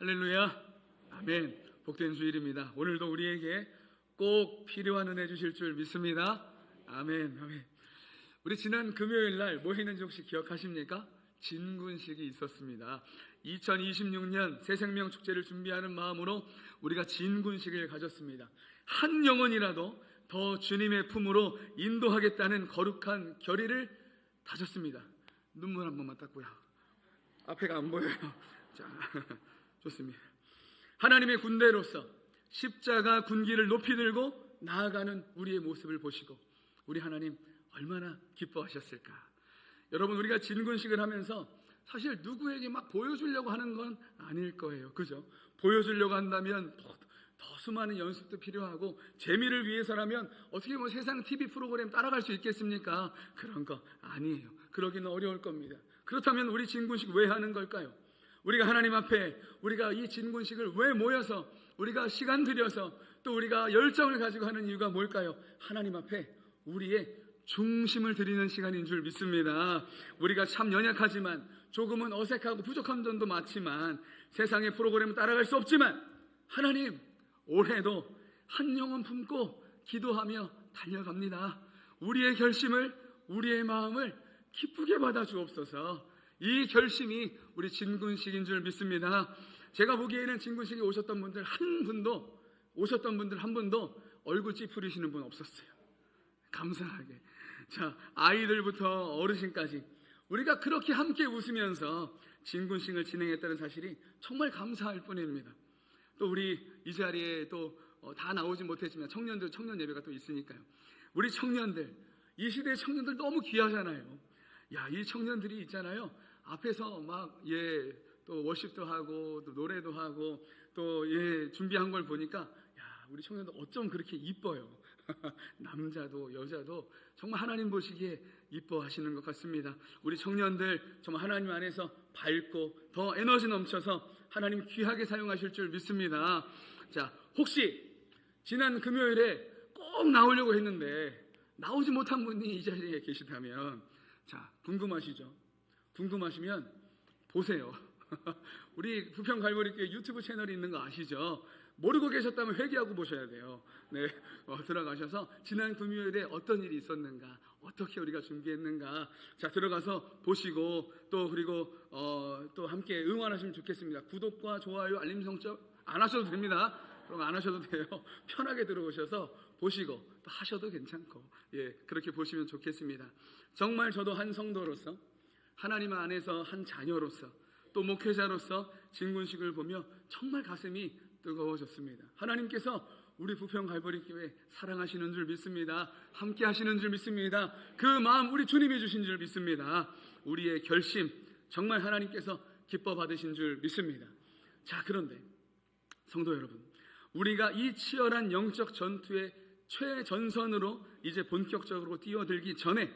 할렐루야, 아멘. 복된 주일입니다. 오늘도 우리에게 꼭 필요한 은혜 주실 줄 믿습니다. 아멘, 아멘. 우리 지난 금요일 날 뭐 했는지 혹시 기억하십니까? 진군식이 있었습니다. 2026년 새생명 축제를 준비하는 마음으로 우리가 진군식을 가졌습니다. 한 영혼이라도 더 주님의 품으로 인도하겠다는 거룩한 결의를 다졌습니다. 눈물 한 번만 닦고요. 앞에가 안 보여요. 자, 좋습니다. 하나님의 군대로서 십자가 군기를 높이 들고 나아가는 우리의 모습을 보시고 우리 하나님 얼마나 기뻐하셨을까. 여러분, 우리가 진군식을 하면서 사실 누구에게 막 보여주려고 하는 건 아닐 거예요. 그죠? 보여주려고 한다면 더 수많은 연습도 필요하고, 재미를 위해서라면 어떻게 뭐 세상 TV 프로그램 따라갈 수 있겠습니까? 그런 거 아니에요. 그러기는 어려울 겁니다. 그렇다면 우리 진군식 왜 하는 걸까요? 우리가 하나님 앞에 우리가 이 진군식을 왜 모여서 우리가 시간 들여서 또 우리가 열정을 가지고 하는 이유가 뭘까요? 하나님 앞에 우리의 중심을 드리는 시간인 줄 믿습니다. 우리가 참 연약하지만, 조금은 어색하고 부족한 점도 많지만, 세상의 프로그램을 따라갈 수 없지만, 하나님 올해도 한 영혼 품고 기도하며 달려갑니다. 우리의 결심을, 우리의 마음을 기쁘게 받아 주옵소서. 이 결심이 우리 진군식인 줄 믿습니다. 제가 보기에는 진군식에 오셨던 분들 한 분도 얼굴 찌푸리시는 분 없었어요. 감사하게. 자, 아이들부터 어르신까지 우리가 그렇게 함께 웃으면서 진군식을 진행했다는 사실이 정말 감사할 뿐입니다. 또 우리 이 자리에 또 다 나오진 못했지만 청년 예배가 또 있으니까요. 우리 청년들, 이 시대의 청년들 너무 귀하잖아요. 야, 이 청년들이 있잖아요. 앞에서 막 또 워십도 하고 또 노래도 하고 또 준비한 걸 보니까, 야, 우리 청년들 어쩜 그렇게 이뻐요. 남자도 여자도 정말 하나님 보시기에 이뻐하시는 것 같습니다. 우리 청년들 정말 하나님 안에서 밝고 더 에너지 넘쳐서 하나님 귀하게 사용하실 줄 믿습니다. 자, 혹시 지난 금요일에 꼭 나오려고 했는데 나오지 못한 분이 이 자리에 계시다면, 자, 궁금하시죠? 궁금하시면 보세요. 우리 부평갈보리교회 유튜브 채널이 있는 거 아시죠? 모르고 계셨다면 회개하고 보셔야 돼요. 네, 들어가셔서 지난 금요일에 어떤 일이 있었는가, 어떻게 우리가 준비했는가, 자, 들어가서 보시고 그리고 또 함께 응원하시면 좋겠습니다. 구독과 좋아요, 알림 설정 안 하셔도 됩니다. 그럼 안 하셔도 돼요. 편하게 들어오셔서 보시고 또 하셔도 괜찮고, 그렇게 보시면 좋겠습니다. 정말 저도 한 성도로서, 하나님 안에서 한 자녀로서, 또 목회자로서 진군식을 보며 정말 가슴이 뜨거워졌습니다. 하나님께서 우리 부평갈보리교회 사랑하시는 줄 믿습니다. 함께 하시는 줄 믿습니다. 그 마음 우리 주님이 주신 줄 믿습니다. 우리의 결심 정말 하나님께서 기뻐 받으신 줄 믿습니다. 자, 그런데 성도 여러분, 우리가 이 치열한 영적 전투의 최전선으로 이제 본격적으로 뛰어들기 전에,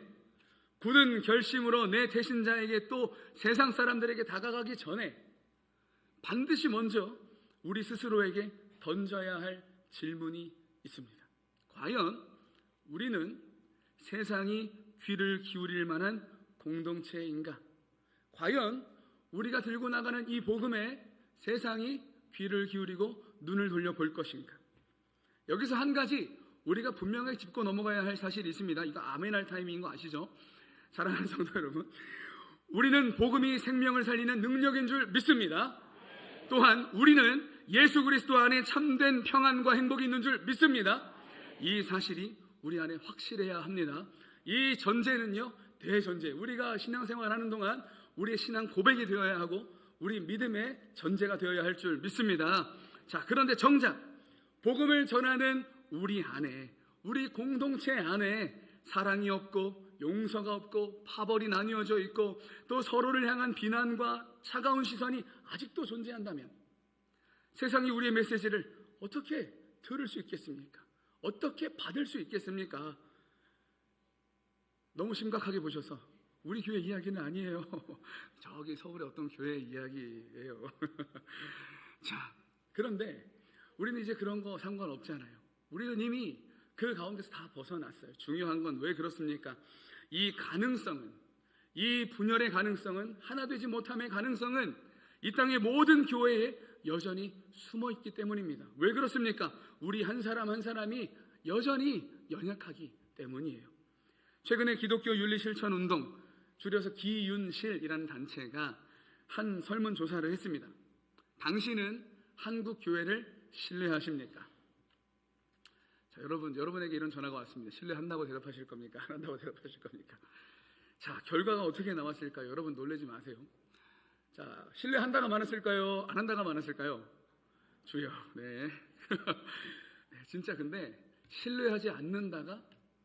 굳은 결심으로 내 대신자에게 또 세상 사람들에게 다가가기 전에 반드시 먼저 우리 스스로에게 던져야 할 질문이 있습니다. 과연 우리는 세상이 귀를 기울일 만한 공동체인가? 과연 우리가 들고 나가는 이 복음에 세상이 귀를 기울이고 눈을 돌려볼 것인가? 여기서 한 가지 우리가 분명하게 짚고 넘어가야 할 사실이 있습니다. 이거 아멘할 타이밍인 거 아시죠? 사랑하는 성도 여러분, 우리는 복음이 생명을 살리는 능력인 줄 믿습니다. 또한 우리는 예수 그리스도 안에 참된 평안과 행복이 있는 줄 믿습니다. 이 사실이 우리 안에 확실해야 합니다. 이 전제는요, 대전제, 우리가 신앙생활하는 동안 우리의 신앙 고백이 되어야 하고 우리 믿음의 전제가 되어야 할 줄 믿습니다. 자, 그런데 정작 복음을 전하는 우리 안에, 우리 공동체 안에 사랑이 없고 용서가 없고 파벌이 나뉘어져 있고 또 서로를 향한 비난과 차가운 시선이 아직도 존재한다면 세상이 우리의 메시지를 어떻게 들을 수 있겠습니까? 어떻게 받을 수 있겠습니까? 너무 심각하게 보셔서 우리 교회 이야기는 아니에요. 저기 서울의 어떤 교회 이야기예요. 자, 그런데 우리는 이제 그런 거 상관없잖아요. 우리는 이미 그 가운데서 다 벗어났어요. 중요한 건 왜 그렇습니까? 이 가능성은, 이 분열의 가능성은, 하나 되지 못함의 가능성은 이 땅의 모든 교회에 여전히 숨어 있기 때문입니다. 왜 그렇습니까? 우리 한 사람 한 사람이 여전히 연약하기 때문이에요. 최근에 기독교 윤리실천운동, 줄여서 기윤실이라는 단체가 한 설문조사를 했습니다. 당신은 한국 교회를 신뢰하십니까? 자, 여러분에게 이런 전화가 왔습니다. 신뢰한다고 대답하실 겁니까? 안 한다고 대답하실 겁니까? 자, 결과가 어떻게 나왔을까요? 여러분 놀라지 마세요. 자, 신뢰한다가 많았을까요? 안 한다가 많았을까요? 주여. 네. 네, 진짜 근데 신뢰하지 않는다가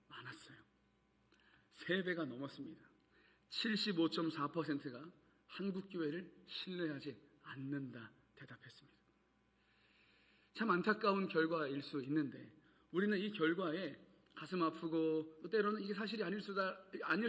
많았어요. 3배가 넘었습니다. 75.4%가 한국 교회를 신뢰하지 않는다 대답했습니다. 참 안타까운 결과일 수 있는데 우리는 이 결과에 가슴 아프고 또 때로는 이게 사실이 아닐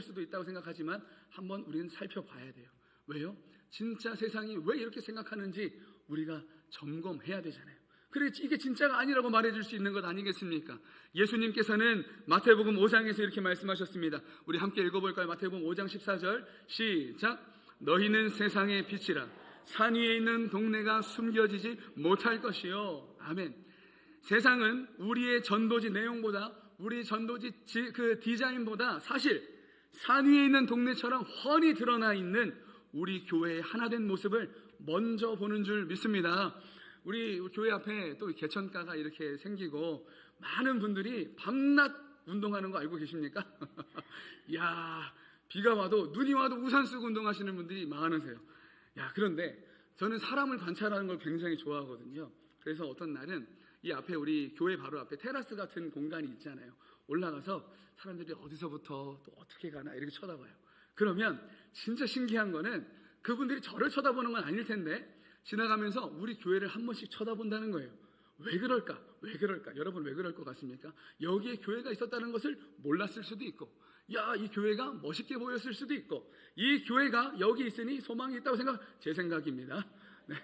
수도 있다고 생각하지만 한번 우리는 살펴봐야 돼요. 왜요? 진짜 세상이 왜 이렇게 생각하는지 우리가 점검해야 되잖아요. 그래, 이게 진짜가 아니라고 말해줄 수 있는 것 아니겠습니까? 예수님께서는 마태복음 5장에서 이렇게 말씀하셨습니다. 우리 함께 읽어볼까요? 마태복음 5장 14절 시작. 너희는 세상의 빛이라. 산 위에 있는 동네가 숨겨지지 못할 것이요. 아멘. 세상은 우리의 전도지 내용보다, 우리 전도지 그 디자인보다 사실 산 위에 있는 동네처럼 훤히 드러나 있는 우리 교회의 하나된 모습을 먼저 보는 줄 믿습니다. 우리 교회 앞에 또 개천가가 이렇게 생기고 많은 분들이 밤낮 운동하는 거 알고 계십니까? 이야, 비가 와도 눈이 와도 우산 쓰고 운동하시는 분들이 많으세요. 야, 그런데 저는 사람을 관찰하는 걸 굉장히 좋아하거든요. 그래서 어떤 날은 이 앞에 우리 교회 바로 앞에 테라스 같은 공간이 있잖아요. 올라가서 사람들이 어디서부터 또 어떻게 가나 이렇게 쳐다봐요. 그러면 진짜 신기한 거는 그분들이 저를 쳐다보는 건 아닐 텐데 지나가면서 우리 교회를 한 번씩 쳐다본다는 거예요. 왜 그럴까? 왜 그럴까? 여러분 왜 그럴 것 같습니까? 여기에 교회가 있었다는 것을 몰랐을 수도 있고, 야, 이 교회가 멋있게 보였을 수도 있고, 이 교회가 여기 있으니 소망이 있다고 제 생각입니다. 네,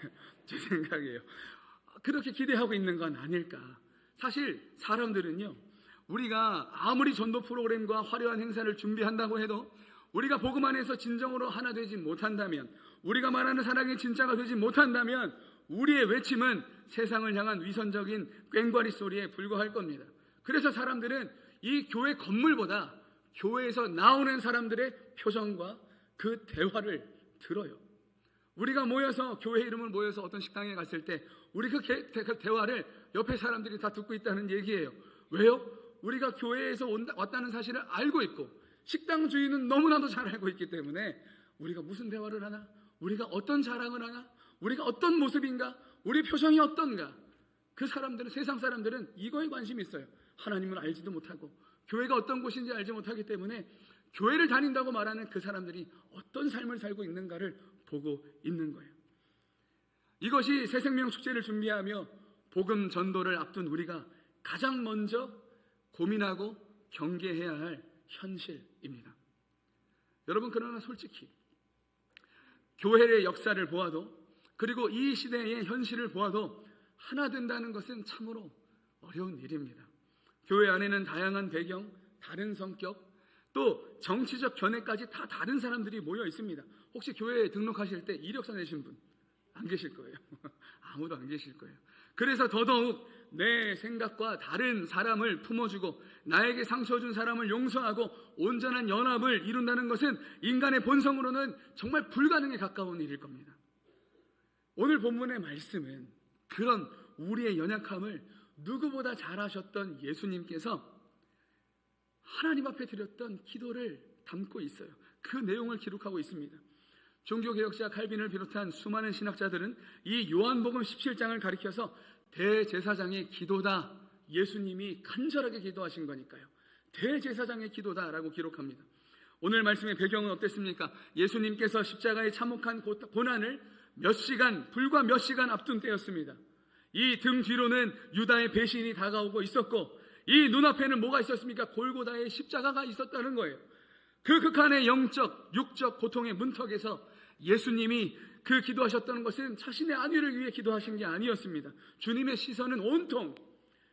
제 생각이에요. 그렇게 기대하고 있는 건 아닐까? 사실 사람들은요, 우리가 아무리 전도 프로그램과 화려한 행사를 준비한다고 해도 우리가 복음 안에서 진정으로 하나 되지 못한다면, 우리가 말하는 사랑이 진짜가 되지 못한다면 우리의 외침은 세상을 향한 위선적인 꽹과리 소리에 불과할 겁니다. 그래서 사람들은 이 교회 건물보다 교회에서 나오는 사람들의 표정과 그 대화를 들어요. 우리가 모여서 교회 이름을 모여서 어떤 식당에 갔을 때 우리 그 대화를 옆에 사람들이 다 듣고 있다는 얘기예요. 왜요? 우리가 교회에서 왔다는 사실을 알고 있고 식당 주인은 너무나도 잘 알고 있기 때문에 우리가 무슨 대화를 하나? 우리가 어떤 자랑을 하나? 우리가 어떤 모습인가? 우리 표정이 어떤가? 그 사람들은, 세상 사람들은 이거에 관심이 있어요. 하나님을 알지도 못하고 교회가 어떤 곳인지 알지 못하기 때문에 교회를 다닌다고 말하는 그 사람들이 어떤 삶을 살고 있는가를 보고 있는 거예요. 이것이 새생명 축제를 준비하며 복음 전도를 앞둔 우리가 가장 먼저 고민하고 경계해야 할 현실입니다. 여러분, 그러나 솔직히 교회의 역사를 보아도, 그리고 이 시대의 현실을 보아도 하나 된다는 것은 참으로 어려운 일입니다. 교회 안에는 다양한 배경, 다른 성격, 또 정치적 견해까지 다 다른 사람들이 모여 있습니다. 혹시 교회에 등록하실 때 이력서 내신 분 안 계실 거예요. 아무도 안 계실 거예요. 그래서 더더욱 내 생각과 다른 사람을 품어주고 나에게 상처 준 사람을 용서하고 온전한 연합을 이룬다는 것은 인간의 본성으로는 정말 불가능에 가까운 일일 겁니다. 오늘 본문의 말씀은 그런 우리의 연약함을 누구보다 잘하셨던 예수님께서 하나님 앞에 드렸던 기도를 담고 있어요. 그 내용을 기록하고 있습니다. 종교개혁자 칼빈을 비롯한 수많은 신학자들은 이 요한복음 17장을 가리켜서 대제사장의 기도다, 예수님이 간절하게 기도하신 거니까요, 대제사장의 기도다라고 기록합니다. 오늘 말씀의 배경은 어땠습니까? 예수님께서 십자가에 참혹한 고난을 불과 몇 시간 앞둔 때였습니다. 이 등 뒤로는 유다의 배신이 다가오고 있었고, 이 눈앞에는 뭐가 있었습니까? 골고다의 십자가가 있었다는 거예요. 그 극한의 영적, 육적 고통의 문턱에서 예수님이 그 기도하셨다는 것은 자신의 안위를 위해 기도하신 게 아니었습니다. 주님의 시선은 온통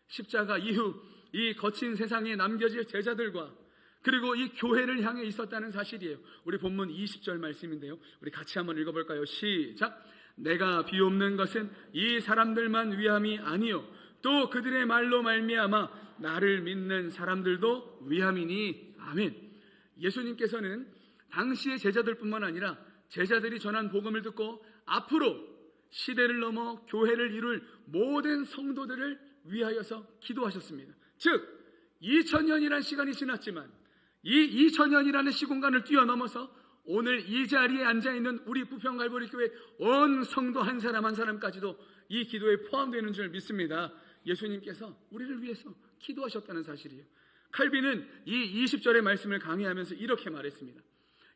십자가 이후 이 거친 세상에 남겨질 제자들과 그리고 이 교회를 향해 있었다는 사실이에요. 우리 본문 20절 말씀인데요, 우리 같이 한번 읽어볼까요? 시작. 내가 비옵는 것은 이 사람들만 위함이 아니요 또 그들의 말로 말미암아 나를 믿는 사람들도 위함이니. 아멘. 예수님께서는 당시의 제자들뿐만 아니라 제자들이 전한 복음을 듣고 앞으로 시대를 넘어 교회를 이룰 모든 성도들을 위하여서 기도하셨습니다. 즉 2000년이라는 시간이 지났지만 이 2000년이라는 시공간을 뛰어넘어서 오늘 이 자리에 앉아있는 우리 부평갈보리교회 온 성도 한 사람 한 사람까지도 이 기도에 포함되는 줄 믿습니다. 예수님께서 우리를 위해서 기도하셨다는 사실이에요. 칼빈은 이 20절의 말씀을 강의하면서 이렇게 말했습니다.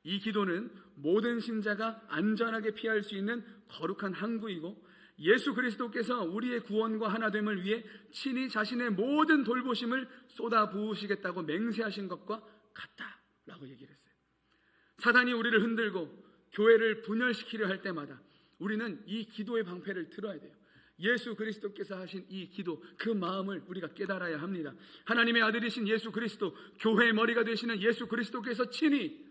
이 기도는 모든 신자가 안전하게 피할 수 있는 거룩한 항구이고 예수 그리스도께서 우리의 구원과 하나됨을 위해 친히 자신의 모든 돌보심을 쏟아부으시겠다고 맹세하신 것과 같다라고 얘기를 했어요. 사단이 우리를 흔들고 교회를 분열시키려 할 때마다 우리는 이 기도의 방패를 들어야 돼요. 예수 그리스도께서 하신 이 기도, 그 마음을 우리가 깨달아야 합니다. 하나님의 아들이신 예수 그리스도, 교회의 머리가 되시는 예수 그리스도께서 친히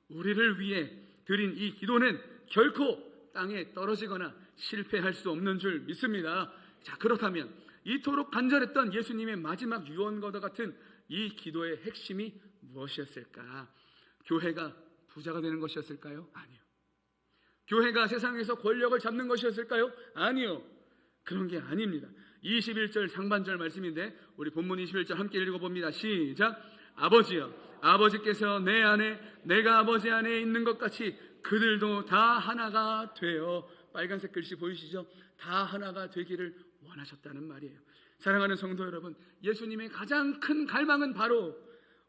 우리를 위해 드린 이 기도는 결코 땅에 떨어지거나 실패할 수 없는 줄 믿습니다. 자, 그렇다면 이토록 간절했던 예수님의 마지막 유언과도 같은 이 기도의 핵심이 무엇이었을까? 교회가 부자가 되는 것이었을까요? 아니요. 교회가 세상에서 권력을 잡는 것이었을까요? 아니요. 그런 게 아닙니다. 21절 상반절 말씀인데 우리 본문 21절 함께 읽어봅니다. 시작. 아버지여, 아버지께서 내 안에 내가 아버지 안에 있는 것 같이 그들도 다 하나가 되어, 빨간색 글씨 보이시죠? 다 하나가 되기를 원하셨다는 말이에요. 사랑하는 성도 여러분, 예수님의 가장 큰 갈망은 바로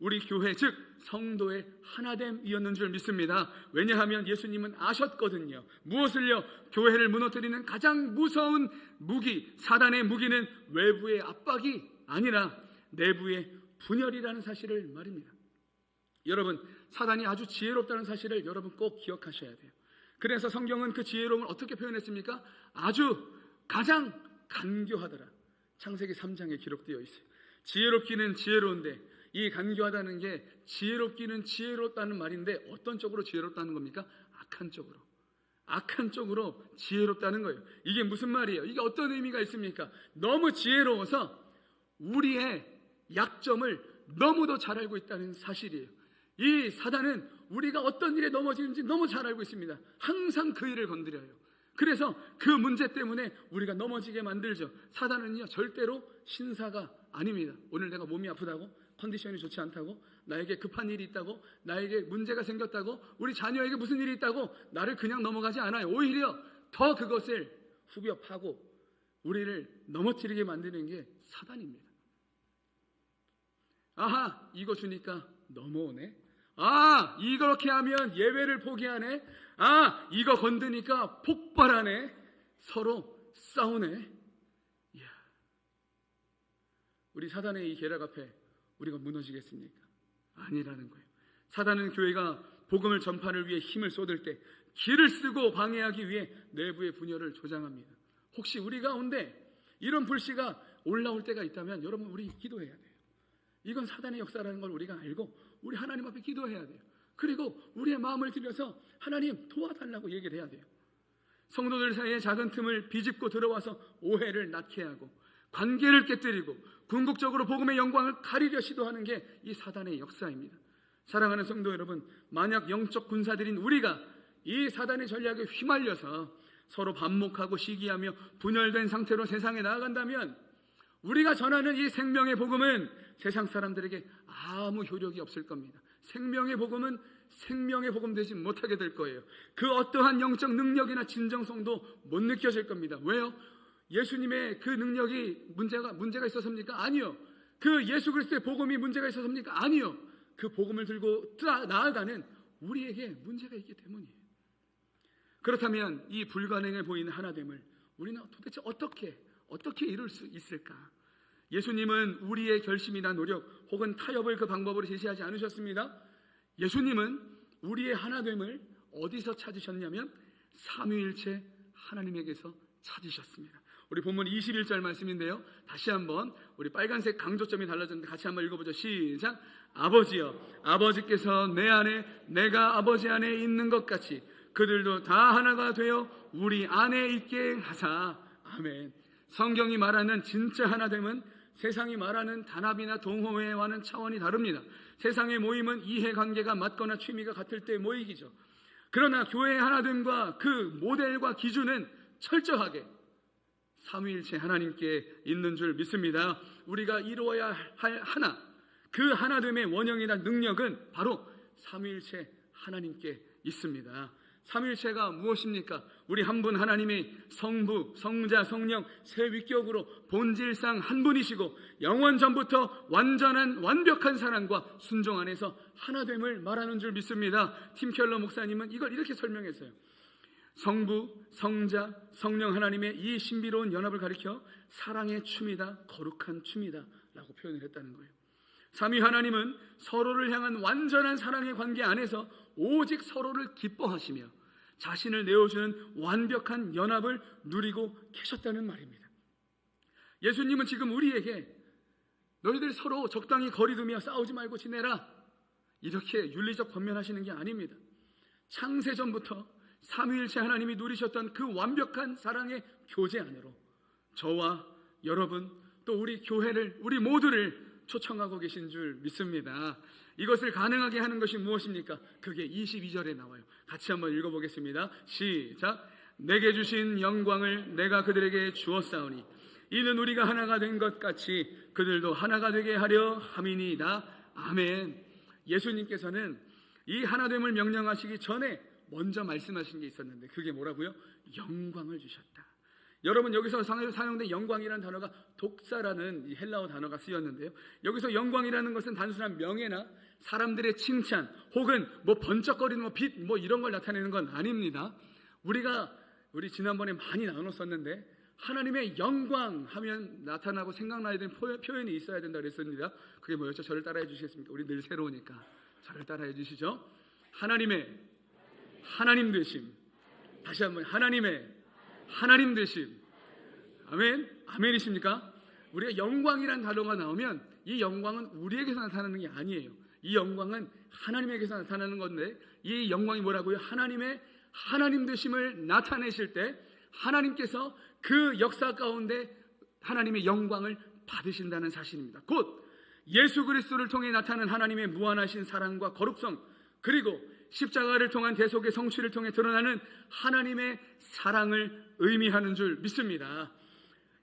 우리 교회, 즉 성도의 하나됨이었는 줄 믿습니다. 왜냐하면 예수님은 아셨거든요. 무엇을요? 교회를 무너뜨리는 가장 무서운 무기, 사단의 무기는 외부의 압박이 아니라 내부의 분열이라는 사실을 말입니다. 여러분, 사단이 아주 지혜롭다는 사실을 여러분 꼭 기억하셔야 돼요. 그래서 성경은 그 지혜로움을 어떻게 표현했습니까? 아주 가장 간교하더라. 창세기 3장에 기록되어 있어요. 지혜롭기는 지혜로운데, 이 간교하다는 게 지혜롭기는 지혜롭다는 말인데 어떤 쪽으로 지혜롭다는 겁니까? 악한 쪽으로. 악한 쪽으로 지혜롭다는 거예요. 이게 무슨 말이에요? 이게 어떤 의미가 있습니까? 너무 지혜로워서 우리의 약점을 너무도 잘 알고 있다는 사실이에요. 이 사단은 우리가 어떤 일에 넘어지는지 너무 잘 알고 있습니다. 항상 그 일을 건드려요. 그래서 그 문제 때문에 우리가 넘어지게 만들죠. 사단은요, 절대로 신사가 아닙니다. 오늘 내가 몸이 아프다고, 컨디션이 좋지 않다고, 나에게 급한 일이 있다고, 나에게 문제가 생겼다고, 우리 자녀에게 무슨 일이 있다고 나를 그냥 넘어가지 않아요. 오히려 더 그것을 후벼 파고 우리를 넘어뜨리게 만드는 게 사단입니다. 아하, 이거 주니까 넘어오네. 아, 이렇게 하면 예외를 포기하네. 아, 이거 건드니까 폭발하네. 서로 싸우네. 이야. 우리 사단의 이 계략 앞에 우리가 무너지겠습니까? 아니라는 거예요. 사단은 교회가 복음을 전파를 위해 힘을 쏟을 때 길을 쓰고 방해하기 위해 내부의 분열을 조장합니다. 혹시 우리 가운데 이런 불씨가 올라올 때가 있다면 여러분, 우리 기도해야 돼요. 이건 사단의 역사라는 걸 우리가 알고 우리 하나님 앞에 기도해야 돼요. 그리고 우리의 마음을 들여서 하나님 도와달라고 얘기를 해야 돼요. 성도들 사이에 작은 틈을 비집고 들어와서 오해를 낳게 하고 관계를 깨뜨리고 궁극적으로 복음의 영광을 가리려 시도하는 게 이 사단의 역사입니다. 사랑하는 성도 여러분, 만약 영적 군사들인 우리가 이 사단의 전략에 휘말려서 서로 반목하고 시기하며 분열된 상태로 세상에 나아간다면 우리가 전하는 이 생명의 복음은 세상 사람들에게 아무 효력이 없을 겁니다. 생명의 복음은 생명의 복음 되지 못하게 될 거예요. 그 어떠한 영적 능력이나 진정성도 못 느껴질 겁니다. 왜요? 예수님의 그 능력이 문제가 있어서입니까? 아니요. 그 예수 그리스도의 복음이 문제가 있어서입니까? 아니요. 그 복음을 들고 나아가는 우리에게 문제가 있기 때문이에요. 그렇다면 이 불가능해 보이는 하나됨을 우리는 도대체 어떻게 이룰 수 있을까? 예수님은 우리의 결심이나 노력 혹은 타협을 그 방법으로 제시하지 않으셨습니다. 예수님은 우리의 하나됨을 어디서 찾으셨냐면 삼위일체 하나님에게서 찾으셨습니다. 우리 본문 21절 말씀인데요, 다시 한번 우리 빨간색 강조점이 달라졌는데 같이 한번 읽어보죠. 시작. 아버지여, 아버지께서 내 안에 내가 아버지 안에 있는 것 같이 그들도 다 하나가 되어 우리 안에 있게 하사. 아멘. 성경이 말하는 진짜 하나됨은 세상이 말하는 단합이나 동호회와는 차원이 다릅니다. 세상의 모임은 이해관계가 맞거나 취미가 같을 때 모이기죠. 그러나 교회의 하나됨과 그 모델과 기준은 철저하게 삼위일체 하나님께 있는 줄 믿습니다. 우리가 이루어야 할 하나, 그 하나됨의 원형이나 능력은 바로 삼위일체 하나님께 있습니다. 삼위일체가 무엇입니까? 우리 한 분 하나님이 성부, 성자, 성령 세 위격으로 본질상 한 분이시고 영원 전부터 완전한 완벽한 사랑과 순종 안에서 하나됨을 말하는 줄 믿습니다. 팀 켈러 목사님은 이걸 이렇게 설명했어요. 성부, 성자, 성령 하나님의 이 신비로운 연합을 가리켜 사랑의 춤이다, 거룩한 춤이다 라고 표현을 했다는 거예요. 삼위 하나님은 서로를 향한 완전한 사랑의 관계 안에서 오직 서로를 기뻐하시며 자신을 내어주는 완벽한 연합을 누리고 계셨다는 말입니다. 예수님은 지금 우리에게 너희들 서로 적당히 거리두며 싸우지 말고 지내라 이렇게 윤리적 권면하시는 게 아닙니다. 창세전부터 삼위일체 하나님이 누리셨던 그 완벽한 사랑의 교제 안으로 저와 여러분 또 우리 교회를 우리 모두를 초청하고 계신 줄 믿습니다. 이것을 가능하게 하는 것이 무엇입니까? 그게 22절에 나와요. 같이 한번 읽어보겠습니다. 시작. 내게 주신 영광을 내가 그들에게 주었사오니 이는 우리가 하나가 된 것 같이 그들도 하나가 되게 하려 함이니이다. 아멘. 예수님께서는 이 하나됨을 명령하시기 전에 먼저 말씀하신 게 있었는데 그게 뭐라고요? 영광을 주셨다. 여러분 여기서 사용된 영광이라는 단어가 독사라는 이 헬라어 단어가 쓰였는데요. 여기서 영광이라는 것은 단순한 명예나 사람들의 칭찬 혹은 뭐 번쩍거리는 빛 이런 걸 나타내는 건 아닙니다. 우리 지난번에 많이 나눴었는데 하나님의 영광 하면 나타나고 생각나야 되는 표현이 있어야 된다 그랬습니다. 그게 뭐였죠? 저를 따라해 주시겠습니까? 우리 늘 새로우니까 저를 따라해 주시죠. 하나님의 하나님 되심. 다시 한번 하나님의 하나님 되심. 아멘. 아멘이십니까? 우리가 영광이란 단어가 나오면 이 영광은 우리에게서 나타나는 게 아니에요. 이 영광은 하나님에게서 나타나는 건데 이 영광이 뭐라고요? 하나님의 하나님 되심을 나타내실 때 하나님께서 그 역사 가운데 하나님의 영광을 받으신다는 사실입니다. 곧 예수 그리스도를 통해 나타난 하나님의 무한하신 사랑과 거룩성 그리고 십자가를 통한 대속의 성취를 통해 드러나는 하나님의 사랑을 의미하는 줄 믿습니다.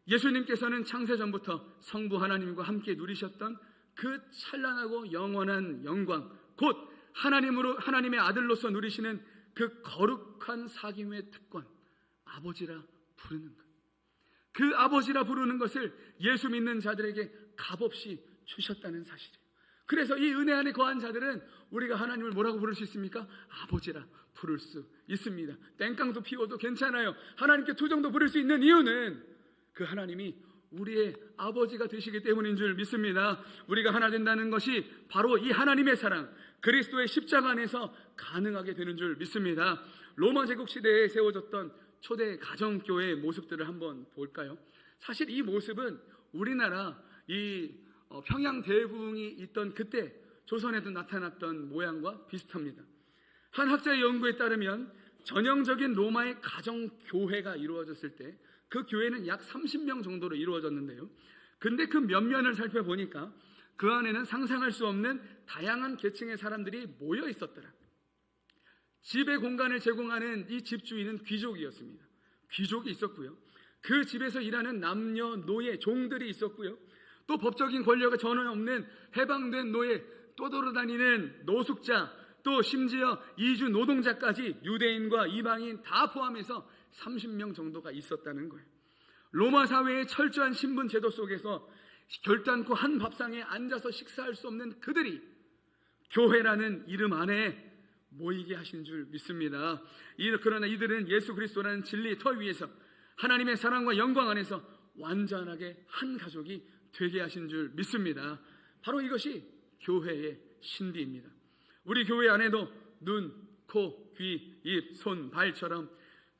예수님께서는 창세전부터 성부 하나님과 함께 누리셨던 그 찬란하고 영원한 영광 곧 하나님의 아들로서 누리시는 그 거룩한 사귐의 특권 아버지라 부르는 것. 그 아버지라 부르는 것을 예수 믿는 자들에게 값없이 주셨다는 사실이에요. 그래서 이 은혜 안에 거한 자들은 우리가 하나님을 뭐라고 부를 수 있습니까? 아버지라 부를 수 있습니다. 땡깡도 피워도 괜찮아요. 하나님께 투정도 부를 수 있는 이유는 그 하나님이 우리의 아버지가 되시기 때문인 줄 믿습니다. 우리가 하나 된다는 것이 바로 이 하나님의 사랑 그리스도의 십자가 안에서 가능하게 되는 줄 믿습니다. 로마 제국 시대에 세워졌던 초대 가정교회의 모습들을 한번 볼까요? 사실 이 모습은 우리나라 이 평양 대붕이 있던 그때 조선에도 나타났던 모양과 비슷합니다. 한 학자의 연구에 따르면 전형적인 로마의 가정교회가 이루어졌을 때 그 교회는 약 30명 정도로 이루어졌는데요. 근데 그 면면을 살펴보니까 그 안에는 상상할 수 없는 다양한 계층의 사람들이 모여 있었더라. 집의 공간을 제공하는 이 집주인은 귀족이었습니다. 귀족이 있었고요. 그 집에서 일하는 남녀, 노예, 종들이 있었고요. 또 법적인 권력이 전혀 없는 해방된 노예, 떠돌아다니는 노숙자, 또 심지어 이주 노동자까지 유대인과 이방인 다 포함해서 30명 정도가 있었다는 거예요. 로마 사회의 철저한 신분 제도 속에서 결단코 한 밥상에 앉아서 식사할 수 없는 그들이 교회라는 이름 안에 모이게 하신 줄 믿습니다. 그러나 이들은 예수 그리스도라는 진리의 터 위에서 하나님의 사랑과 영광 안에서 완전하게 한 가족이 되게 하신 줄 믿습니다. 바로 이것이 교회의 신비입니다. 우리 교회 안에도 눈, 코, 귀, 입, 손, 발처럼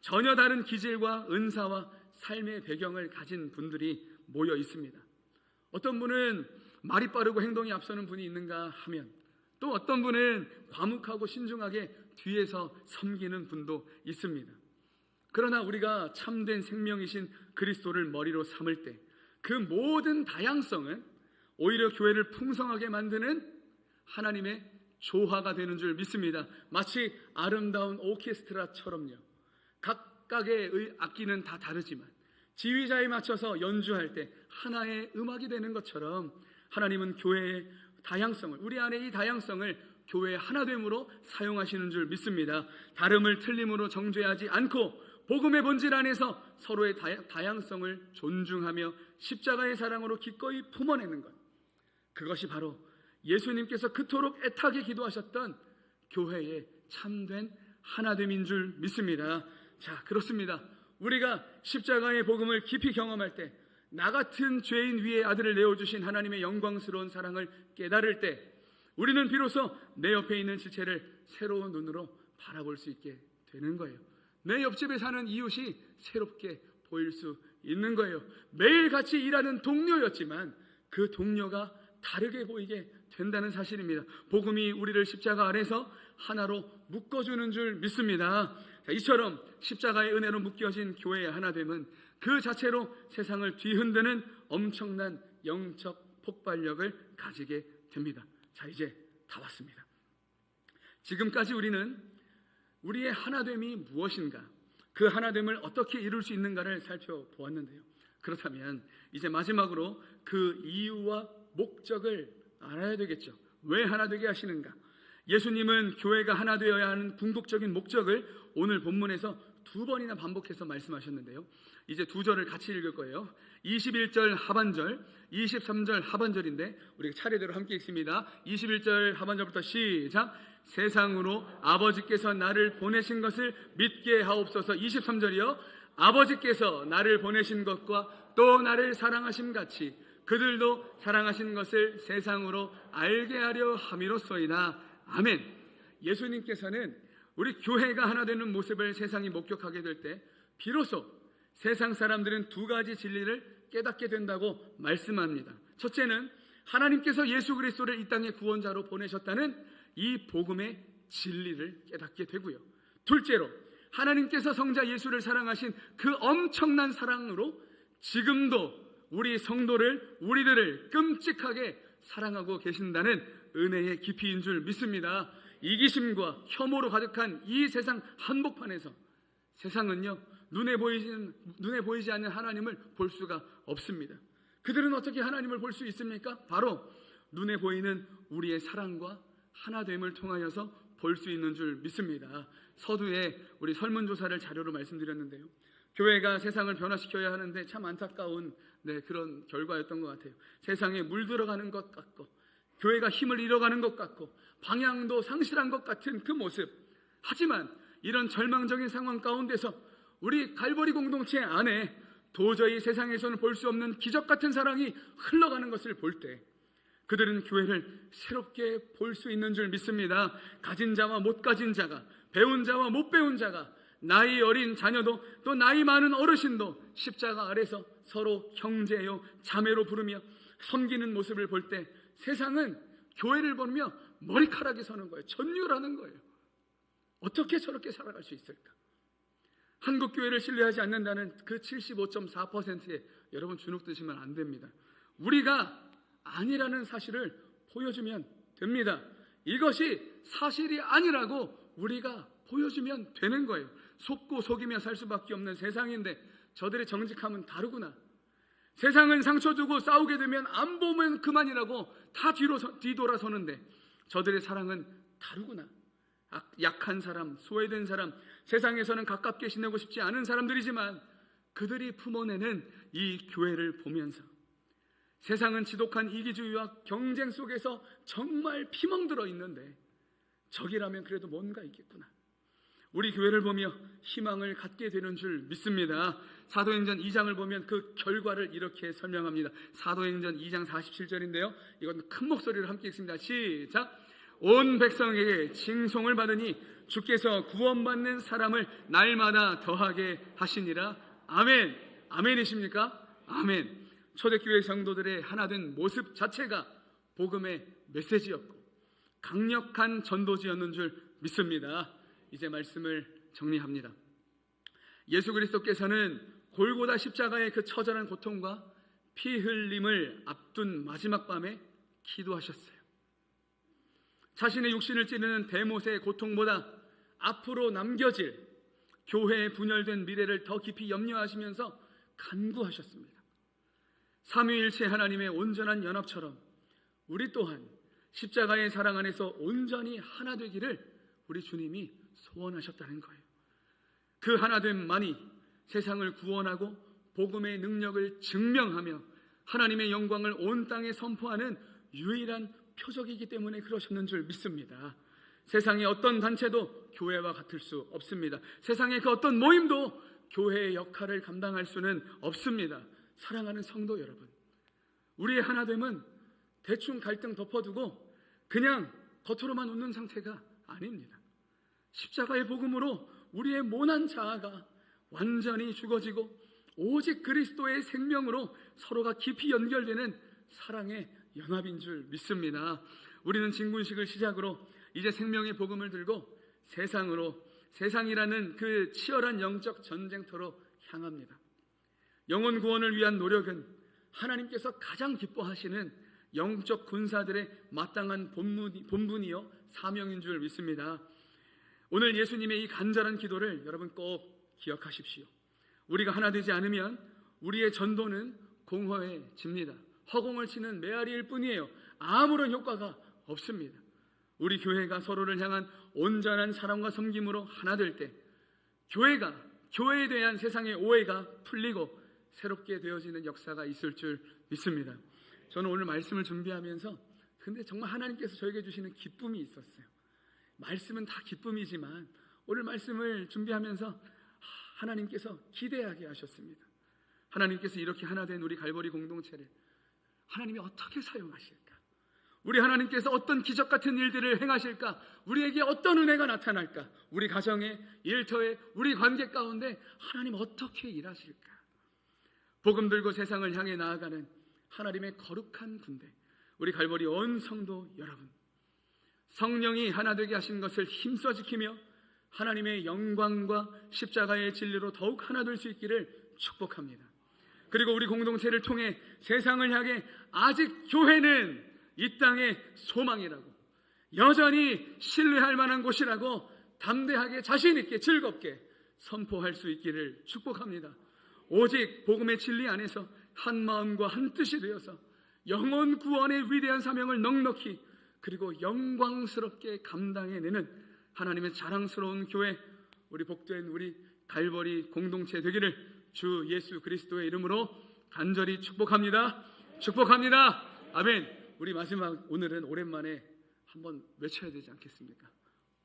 전혀 다른 기질과 은사와 삶의 배경을 가진 분들이 모여 있습니다. 어떤 분은 말이 빠르고 행동이 앞서는 분이 있는가 하면 또 어떤 분은 과묵하고 신중하게 뒤에서 섬기는 분도 있습니다. 그러나 우리가 참된 생명이신 그리스도를 머리로 삼을 때 그 모든 다양성은 오히려 교회를 풍성하게 만드는 하나님의 조화가 되는 줄 믿습니다. 마치 아름다운 오케스트라처럼요. 각각의 악기는 다 다르지만 지휘자에 맞춰서 연주할 때 하나의 음악이 되는 것처럼 하나님은 교회의 다양성을, 우리 안에 이 다양성을 교회의 하나됨으로 사용하시는 줄 믿습니다. 다름을 틀림으로 정죄하지 않고 복음의 본질 안에서 서로의 다양성을 존중하며 십자가의 사랑으로 기꺼이 품어내는 것, 그것이 바로 예수님께서 그토록 애타게 기도하셨던 교회의 참된 하나됨인 줄 믿습니다. 자, 그렇습니다. 우리가 십자가의 복음을 깊이 경험할 때, 나 같은 죄인 위에 아들을 내어주신 하나님의 영광스러운 사랑을 깨달을 때, 우리는 비로소 내 옆에 있는 지체를 새로운 눈으로 바라볼 수 있게 되는 거예요. 내 옆집에 사는 이웃이 새롭게 보일 수 있는 거예요. 매일 같이 일하는 동료였지만 그 동료가 다르게 보이게 된다는 사실입니다. 복음이 우리를 십자가 아래서 하나로 묶어주는 줄 믿습니다. 자, 이처럼 십자가의 은혜로 묶여진 교회의 하나됨은 그 자체로 세상을 뒤흔드는 엄청난 영적 폭발력을 가지게 됩니다. 자, 이제 다 왔습니다. 지금까지 우리는 우리의 하나됨이 무엇인가, 그 하나됨을 어떻게 이룰 수 있는가를 살펴보았는데요. 그렇다면 이제 마지막으로 그 이유와 목적을 알아야 되겠죠. 왜 하나 되게 하시는가? 예수님은 교회가 하나 되어야 하는 궁극적인 목적을 오늘 본문에서 2번이나 반복해서 말씀하셨는데요. 이제 2절을 같이 읽을 거예요. 21절 하반절, 23절 하반절인데 우리가 차례대로 함께 읽습니다. 21절 하반절부터 시작. 세상으로 아버지께서 나를 보내신 것을 믿게 하옵소서. 23절이요. 아버지께서 나를 보내신 것과 또 나를 사랑하심 같이 그들도 사랑하신 것을 세상으로 알게 하려 함이로소이다. 아멘. 예수님께서는 우리 교회가 하나 되는 모습을 세상이 목격하게 될 때 비로소 세상 사람들은 2가지 진리를 깨닫게 된다고 말씀합니다. 첫째는 하나님께서 예수 그리스도를 이 땅의 구원자로 보내셨다는 이 복음의 진리를 깨닫게 되고요. 둘째로 하나님께서 성자 예수를 사랑하신 그 엄청난 사랑으로 지금도 우리 성도를, 우리들을 끔찍하게 사랑하고 계신다는 은혜의 깊이인 줄 믿습니다. 이기심과 혐오로 가득한 이 세상 한복판에서 세상은요, 눈에 보이지 않는 하나님을 볼 수가 없습니다. 그들은 어떻게 하나님을 볼 수 있습니까? 바로 눈에 보이는 우리의 사랑과 하나됨을 통하여서 볼 수 있는 줄 믿습니다. 서두에 우리 설문조사를 자료로 말씀드렸는데요. 교회가 세상을 변화시켜야 하는데 참 안타까운 그런 결과였던 것 같아요. 세상에 물들어가는 것 같고 교회가 힘을 잃어가는 것 같고 방향도 상실한 것 같은 그 모습. 하지만 이런 절망적인 상황 가운데서 우리 갈보리 공동체 안에 도저히 세상에서는 볼 수 없는 기적 같은 사랑이 흘러가는 것을 볼 때 그들은 교회를 새롭게 볼 수 있는 줄 믿습니다. 가진 자와 못 가진 자가, 배운 자와 못 배운 자가, 나이 어린 자녀도 또 나이 많은 어르신도 십자가 아래서 서로 형제요 자매로 부르며 섬기는 모습을 볼 때 세상은 교회를 보며 머리카락이 서는 거예요. 전율하는 거예요. 어떻게 저렇게 살아갈 수 있을까? 한국교회를 신뢰하지 않는다는 그 75.4%에 여러분 주눅 드시면 안 됩니다. 우리가 아니라는 사실을 보여주면 됩니다. 이것이 사실이 아니라고 우리가 보여주면 되는 거예요. 속고 속이며 살 수밖에 없는 세상인데 저들의 정직함은 다르구나. 세상은 상처 주고 싸우게 되면 안 보면 그만이라고 다 뒤돌아서는데 저들의 사랑은 다르구나. 약한 사람, 소외된 사람, 세상에서는 가깝게 지내고 싶지 않은 사람들이지만 그들이 품어내는 이 교회를 보면서 세상은 지독한 이기주의와 경쟁 속에서 정말 피멍들어 있는데 저기라면 그래도 뭔가 있겠구나. 우리 교회를 보며 희망을 갖게 되는 줄 믿습니다. 사도행전 2장을 보면 그 결과를 이렇게 설명합니다. 사도행전 2장 47절인데요. 이건 큰 목소리로 함께 읽습니다. 시작. 온 백성에게 칭송을 받으니 주께서 구원받는 사람을 날마다 더하게 하시니라. 아멘. 아멘이십니까? 아멘. 초대교회 성도들의 하나된 모습 자체가 복음의 메시지였고 강력한 전도지였는 줄 믿습니다. 이제 말씀을 정리합니다. 예수 그리스도께서는 골고다 십자가의 그 처절한 고통과 피 흘림을 앞둔 마지막 밤에 기도하셨어요. 자신의 육신을 찌르는 대못의 고통보다 앞으로 남겨질 교회의 분열된 미래를 더 깊이 염려하시면서 간구하셨습니다. 삼위일체 하나님의 온전한 연합처럼 우리 또한 십자가의 사랑 안에서 온전히 하나 되기를 우리 주님이 소원하셨다는 거예요. 그 하나됨만이 세상을 구원하고 복음의 능력을 증명하며 하나님의 영광을 온 땅에 선포하는 유일한 표적이기 때문에 그러셨는 줄 믿습니다. 세상의 어떤 단체도 교회와 같을 수 없습니다. 세상의 그 어떤 모임도 교회의 역할을 감당할 수는 없습니다. 사랑하는 성도 여러분, 우리의 하나됨은 대충 갈등 덮어두고 그냥 겉으로만 웃는 상태가 아닙니다. 십자가의 복음으로 우리의 모난 자아가 완전히 죽어지고 오직 그리스도의 생명으로 서로가 깊이 연결되는 사랑의 연합인 줄 믿습니다. 우리는 진군식을 시작으로 이제 생명의 복음을 들고 세상이라는 그 치열한 영적 전쟁터로 향합니다. 영혼 구원을 위한 노력은 하나님께서 가장 기뻐하시는 영적 군사들의 마땅한 본분이요 사명인 줄 믿습니다. 오늘 예수님의 이 간절한 기도를 여러분 꼭 기억하십시오. 우리가 하나 되지 않으면 우리의 전도는 공허해집니다. 허공을 치는 메아리일 뿐이에요. 아무런 효과가 없습니다. 우리 교회가 서로를 향한 온전한 사랑과 섬김으로 하나 될 때 교회에 대한 세상의 오해가 풀리고 새롭게 되어지는 역사가 있을 줄 믿습니다. 저는 오늘 말씀을 준비하면서 근데 정말 하나님께서 저에게 주시는 기쁨이 있었어요. 말씀은 다 기쁨이지만 오늘 말씀을 준비하면서 하나님께서 기대하게 하셨습니다. 하나님께서 이렇게 하나 된 우리 갈보리 공동체를 하나님이 어떻게 사용하실까? 우리 하나님께서 어떤 기적 같은 일들을 행하실까? 우리에게 어떤 은혜가 나타날까? 우리 가정에, 일터에, 우리 관계 가운데 하나님 어떻게 일하실까? 복음 들고 세상을 향해 나아가는 하나님의 거룩한 군대, 우리 갈보리 온 성도 여러분, 성령이 하나 되게 하신 것을 힘써 지키며 하나님의 영광과 십자가의 진리로 더욱 하나 될 수 있기를 축복합니다. 그리고 우리 공동체를 통해 세상을 향해 아직 교회는 이 땅의 소망이라고, 여전히 신뢰할 만한 곳이라고 담대하게 자신 있게 즐겁게 선포할 수 있기를 축복합니다. 오직 복음의 진리 안에서 한 마음과 한 뜻이 되어서 영혼 구원의 위대한 사명을 넉넉히 그리고 영광스럽게 감당해내는 하나님의 자랑스러운 교회, 우리 복된 우리 갈보리 공동체 되기를 주 예수 그리스도의 이름으로 간절히 축복합니다. 축복합니다. 아멘. 우리 마지막 오늘은 오랜만에 한번 외쳐야 되지 않겠습니까?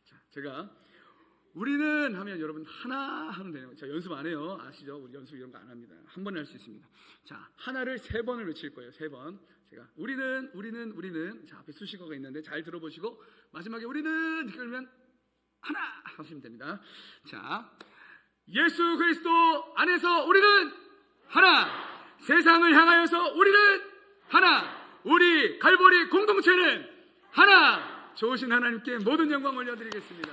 자, 제가 우리는 하면 여러분 하나 하면 돼요. 자, 연습 안 해요. 아시죠? 우리 연습 이런 거 안 합니다. 한 번에 할 수 있습니다. 자, 하나를 3번을 외칠 거예요. 3번. 제가 우리는 자, 앞에 수식어가 있는데 잘 들어보시고 마지막에 우리는 그러면 하나 하시면 됩니다. 자, 예수 그리스도 안에서 우리는 하나, 세상을 향하여서 우리는 하나, 우리 갈보리 공동체는 하나. 좋으신 하나님께 모든 영광 올려드리겠습니다.